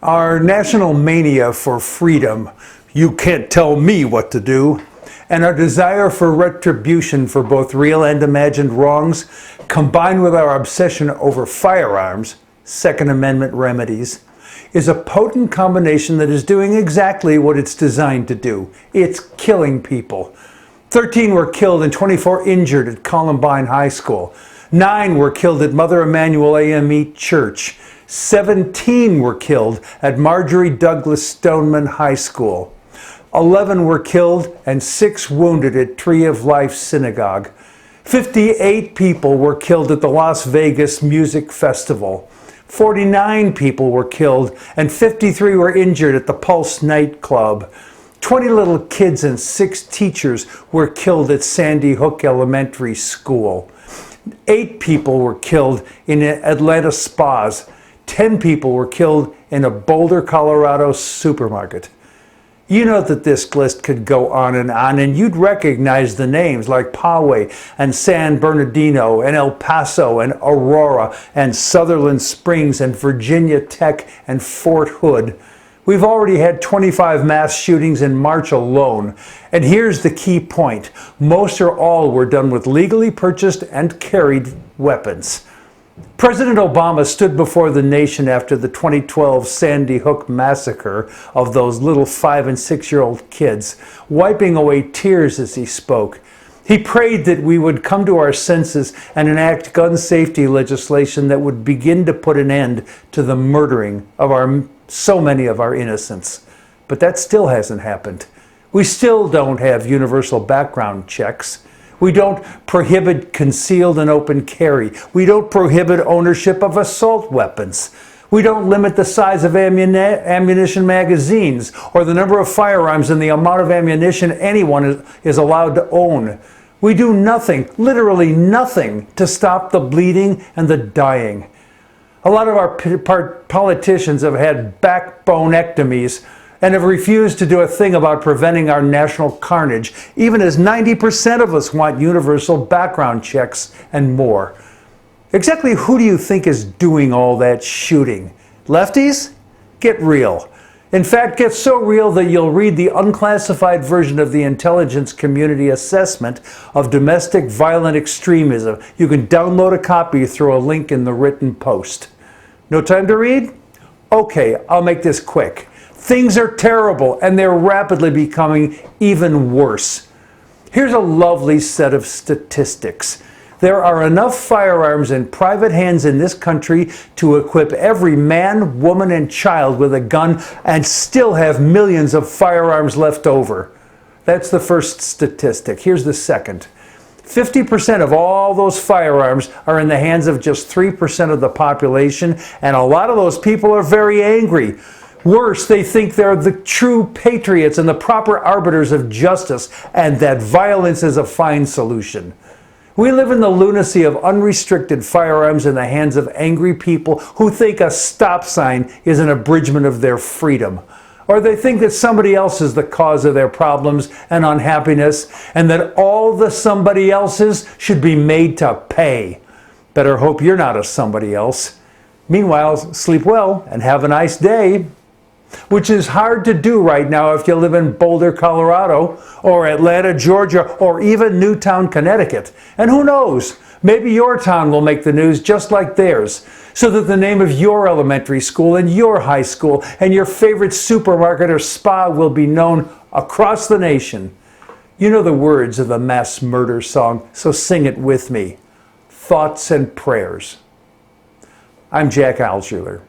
Our national mania for freedom, you can't tell me what to do, and our desire for retribution for both real and imagined wrongs, combined with our obsession over firearms, Second Amendment remedies, is a potent combination that is doing exactly what it's designed to do. It's killing people. 13 were killed and 24 injured at Columbine High School. 9 were killed at Mother Emanuel AME Church. 17 were killed at Marjorie Douglas Stoneman High School. 11 were killed and 6 wounded at Tree of Life Synagogue. 58 people were killed at the Las Vegas Music Festival. 49 people were killed and 53 were injured at the Pulse nightclub. 20 little kids and 6 teachers were killed at Sandy Hook Elementary School. 8 people were killed in Atlanta spas. 10 people were killed in a Boulder, Colorado supermarket. You know that this list could go on, and you'd recognize the names like Poway and San Bernardino and El Paso and Aurora and Sutherland Springs and Virginia Tech and Fort Hood. We've already had 25 mass shootings in March alone. And here's the key point. Most or all were done with legally purchased and carried weapons. President Obama stood before the nation after the 2012 Sandy Hook massacre of those little 5- and 6-year-old kids, wiping away tears as he spoke. He prayed that we would come to our senses and enact gun safety legislation that would begin to put an end to the murdering of so many of our innocents. But that still hasn't happened. We still don't have universal background checks. We don't prohibit concealed and open carry. We don't prohibit ownership of assault weapons. We don't limit the size of ammunition magazines or the number of firearms and the amount of ammunition anyone is allowed to own. We do nothing, literally nothing, to stop the bleeding and the dying. A lot of our politicians have had backbonectomies and have refused to do a thing about preventing our national carnage, even as 90% of us want universal background checks and more. Exactly who do you think is doing all that shooting? Lefties? Get real. In fact, get so real that you'll read the unclassified version of the intelligence community assessment of domestic violent extremism. You can download a copy through a link in the written post. No time to read? Okay, I'll make this quick. Things are terrible, and they're rapidly becoming even worse. Here's a lovely set of statistics. There are enough firearms in private hands in this country to equip every man, woman, and child with a gun and still have millions of firearms left over. That's the first statistic. Here's the second. 50% of all those firearms are in the hands of just 3% of the population, and a lot of those people are very angry. Worse, they think they're the true patriots and the proper arbiters of justice, and that violence is a fine solution. We live in the lunacy of unrestricted firearms in the hands of angry people who think a stop sign is an abridgment of their freedom. Or they think that somebody else is the cause of their problems and unhappiness, and that all the somebody else's should be made to pay. Better hope you're not a somebody else. Meanwhile, sleep well and have a nice day. Which is hard to do right now if you live in Boulder, Colorado, or Atlanta, Georgia, or even Newtown, Connecticut. And who knows, maybe your town will make the news just like theirs, so that the name of your elementary school and your high school and your favorite supermarket or spa will be known across the nation. You know the words of the mass murder song, so sing it with me. Thoughts and prayers. I'm Jack Altshuler.